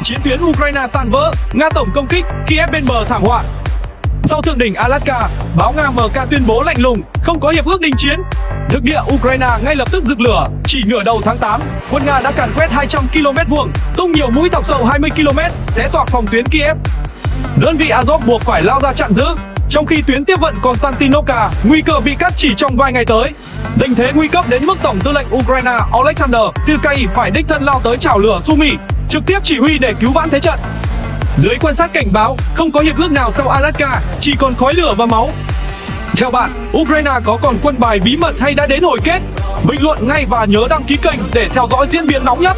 Chiến tuyến Ukraine tan vỡ, Nga tổng công kích, Kiev bên bờ thảm họa. Sau thượng đỉnh Alaska, báo Nga MK tuyên bố lạnh lùng, không có hiệp ước đình chiến. Thực địa Ukraine ngay lập tức rực lửa. Chỉ nửa đầu tháng 8, quân Nga đã càn quét 200 km vuông, tung nhiều mũi thọc sâu 20 km, xé toạc phòng tuyến Kiev. Đơn vị Azov buộc phải lao ra chặn giữ, trong khi tuyến tiếp vận Konstantinovka nguy cơ bị cắt chỉ trong vài ngày tới. Tình thế nguy cấp đến mức Tổng tư lệnh Ukraine Alexander Tyrkai phải đích thân lao tới chảo lửa Sumy, trực tiếp chỉ huy để cứu vãn thế trận. Dưới quan sát cảnh báo, không có hiệp ước nào sau Alaska, chỉ còn khói lửa và máu. Theo bạn, Ukraine có còn quân bài bí mật hay đã đến hồi kết? Bình luận ngay và nhớ đăng ký kênh để theo dõi diễn biến nóng nhất.